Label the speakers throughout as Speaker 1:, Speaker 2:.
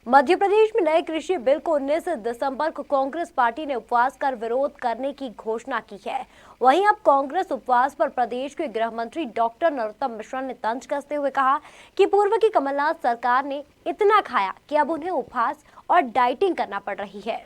Speaker 1: मध्य प्रदेश में नए कृषि बिल को 19 दिसंबर को कांग्रेस पार्टी ने उपवास कर विरोध करने की घोषणा की है। वहीं अब कांग्रेस उपवास पर प्रदेश के गृह मंत्री डॉक्टर नरोत्तम मिश्रा ने तंज कसते हुए कहा कि पूर्व की कमलनाथ सरकार ने इतना खाया कि अब उन्हें उपवास और डाइटिंग करना पड़ रही है।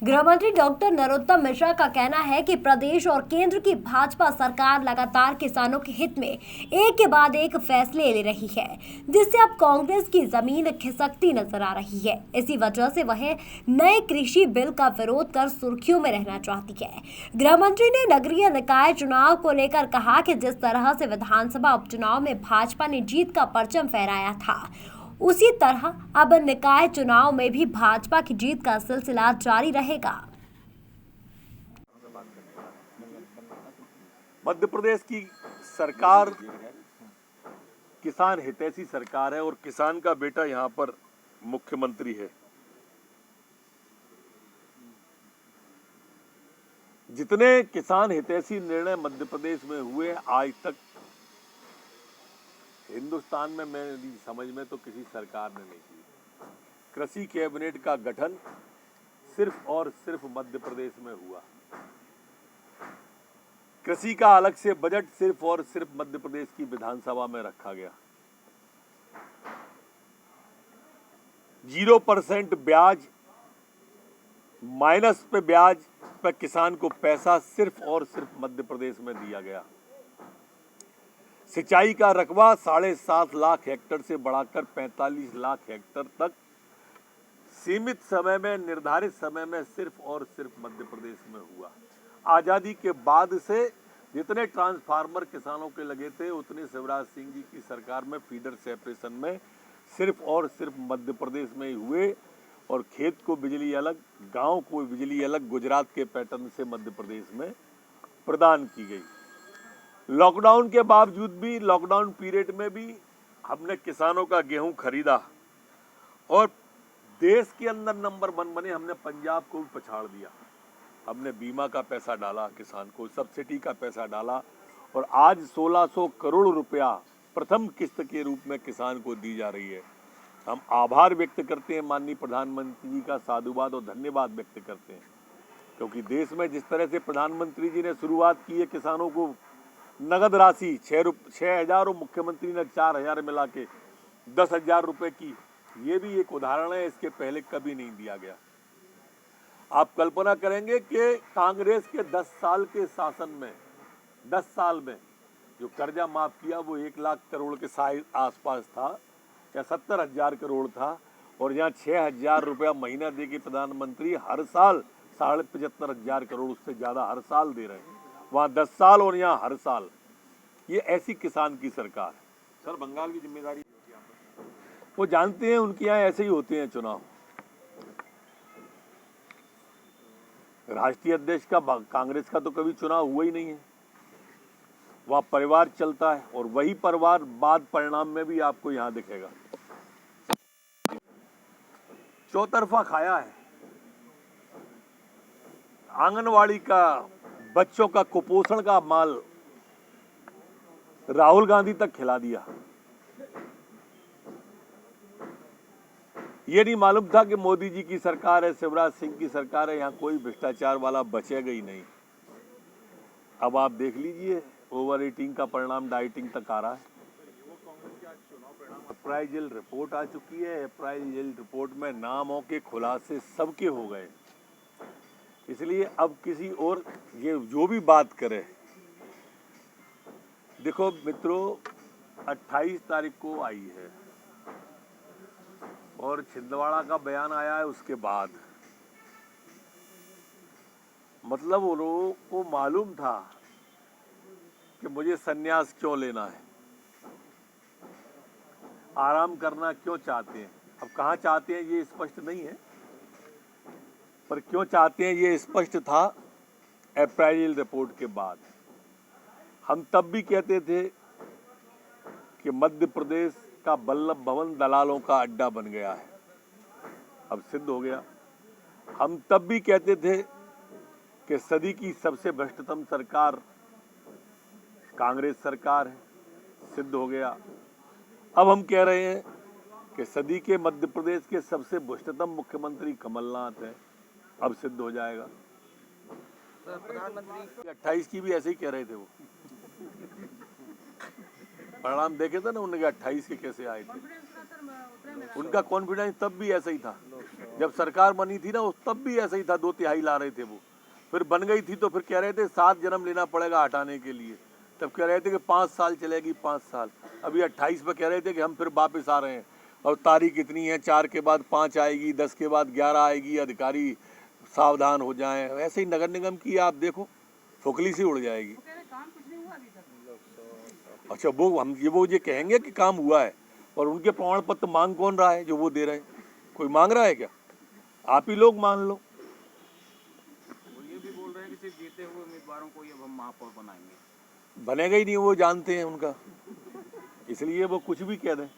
Speaker 1: गृह मंत्री डॉक्टर नरोत्तम मिश्रा का कहना है कि प्रदेश और केंद्र की भाजपा सरकार लगातार किसानों के हित में एक के बाद एक फैसले ले रही है, जिससे अब कांग्रेस की जमीन खिसकती नजर आ रही है। इसी वजह से वह नए कृषि बिल का विरोध कर सुर्खियों में रहना चाहती है। गृह मंत्री ने नगरीय निकाय चुनाव को लेकर कहा कि जिस तरह से विधानसभा उपचुनाव में भाजपा ने जीत का परचम फहराया था, उसी तरह अब निकाय चुनाव में भी भाजपा की जीत का सिलसिला जारी रहेगा।
Speaker 2: मध्य प्रदेश की सरकार किसान हितैषी सरकार है और किसान का बेटा यहाँ पर मुख्यमंत्री है। जितने किसान हितैषी निर्णय मध्य प्रदेश में हुए आज तक हिंदुस्तान में मेरी समझ में तो किसी सरकार ने नहीं की। कृषि कैबिनेट का गठन सिर्फ और सिर्फ मध्य प्रदेश में हुआ। कृषि का अलग से बजट सिर्फ और सिर्फ मध्य प्रदेश की विधानसभा में रखा गया। 0% ब्याज, माइनस पे ब्याज पे किसान को पैसा सिर्फ और सिर्फ मध्य प्रदेश में दिया गया। सिंचाई का रकबा 7.5 लाख हेक्टेयर से बढ़ाकर 45 लाख हेक्टेयर तक सीमित समय में, निर्धारित समय में सिर्फ और सिर्फ मध्य प्रदेश में हुआ। आजादी के बाद से जितने ट्रांसफार्मर किसानों के लगे थे उतने शिवराज सिंह जी की सरकार में फीडर सेपरेशन में सिर्फ और सिर्फ मध्य प्रदेश में ही हुए। और खेत को बिजली अलग, गांव को बिजली अलग गुजरात के पैटर्न से मध्य प्रदेश में प्रदान की गई। लॉकडाउन के बावजूद भी, लॉकडाउन पीरियड में भी हमने किसानों का गेहूं खरीदा और देश के अंदर नंबर 1 बने। हमने पंजाब को भी पछाड़ दिया। हमने बीमा का पैसा डाला, किसान को सब्सिडी का पैसा डाला और आज 1600 करोड़ रुपया प्रथम किस्त के रूप में किसान को दी जा रही है। हम आभार व्यक्त करते हैं माननीय प्रधानमंत्री जी का, साधुवाद और धन्यवाद व्यक्त करते हैं, क्योंकि देश में जिस तरह से प्रधानमंत्री जी ने शुरुआत की है किसानों को नगद राशि 6,000 और मुख्यमंत्री ने 4,000 मिला के 10,000 रुपए की, ये भी एक उदाहरण है। इसके पहले कभी नहीं दिया गया। आप कल्पना करेंगे कि कांग्रेस के 10 साल के शासन में, 10 साल में जो कर्जा माफ किया वो 1 लाख करोड़ के आसपास था या 70,000 करोड़ था, और यहाँ 6,000 रुपया महीना दे के प्रधानमंत्री हर साल 75,500 करोड़, उससे ज्यादा हर साल दे रहे हैं। वहाँ 10 साल और यहाँ हर साल। ये ऐसी किसान की सरकार है।
Speaker 3: सर, बंगाल की जिम्मेदारी
Speaker 2: वो जानते हैं, उनके यहाँ ऐसे ही होते हैं चुनाव। राष्ट्रीय अध्यक्ष का, कांग्रेस का तो कभी चुनाव हुआ ही नहीं है। वहाँ परिवार चलता है और वही परिवार बाद परिणाम में भी आपको यहाँ दिखेगा। चौतरफा खाया है। आंगनवाड़ी का, बच्चों का कुपोषण का माल राहुल गांधी तक खिला दिया। ये नहीं मालूम था कि मोदी जी की सरकार है, शिवराज सिंह की सरकार है, यहाँ कोई भ्रष्टाचार वाला बचेगा ही नहीं। अब आप देख लीजिए, ओवर ईटिंग का परिणाम डाइटिंग तक आ रहा है। अप्राइजल रिपोर्ट आ चुकी है। अप्राइजल रिपोर्ट में नामों के खुलासे सबके हो गए। इसलिए अब किसी और ये जो भी बात करे, देखो मित्रों, 28 तारीख को आई है और छिंदवाड़ा का बयान आया है उसके बाद। मतलब उन लोगों को मालूम था कि मुझे संन्यास क्यों लेना है, आराम करना क्यों चाहते हैं। अब कहाँ चाहते हैं ये स्पष्ट नहीं है, पर क्यों चाहते हैं ये स्पष्ट था अप्राइजल रिपोर्ट के बाद। हम तब भी कहते थे कि मध्य प्रदेश का वल्लभ भवन दलालों का अड्डा बन गया है, अब सिद्ध हो गया। हम तब भी कहते थे कि सदी की सबसे भ्रष्टतम सरकार कांग्रेस सरकार है, सिद्ध हो गया। अब हम कह रहे हैं कि सदी के मध्य प्रदेश के सबसे भ्रष्टतम मुख्यमंत्री कमलनाथ है, अब सिद्ध हो जाएगा।
Speaker 3: प्रधानमंत्री
Speaker 2: 28 की भी ऐसे ही कह रहे थे वो, परिणाम देखे थे ना उनके 28 के कैसे आए थे। उनका कॉन्फिडेंस तब भी ऐसा ही था, जब सरकार बनी थी ना उस तब भी ऐसा ही था, 2/3 ला रहे थे वो। फिर बन गई थी तो फिर कह रहे थे 7 जन्म लेना पड़ेगा हटाने के लिए, तब कह रहे थे कि 5 साल चलेगी 5 साल। अभी 28 पे कह रहे थे कि हम फिर वापस आ रहे हैं, और तारीख इतनी है, 4 के बाद 5 आएगी, 10 के बाद 11 आएगी, अधिकारी सावधान हो जाएं। ऐसे ही नगर निगम की आप देखो फोकली सी उड़ जाएगी। अच्छा वो ये कहेंगे कि काम हुआ है, और उनके प्रमाण पत्र मांग कौन रहा है जो वो दे रहे हैं? कोई मांग रहा है क्या? आप ही लोग मान लो।
Speaker 3: वो ये भी बोल रहे हैं कि सिर्फ जीते हुए उम्मीदवारों को ही अब हम महापौर बनाएंगे।
Speaker 2: बनेगा ही नहीं, वो जानते हैं उनका, इसलिए वो कुछ भी कह दें।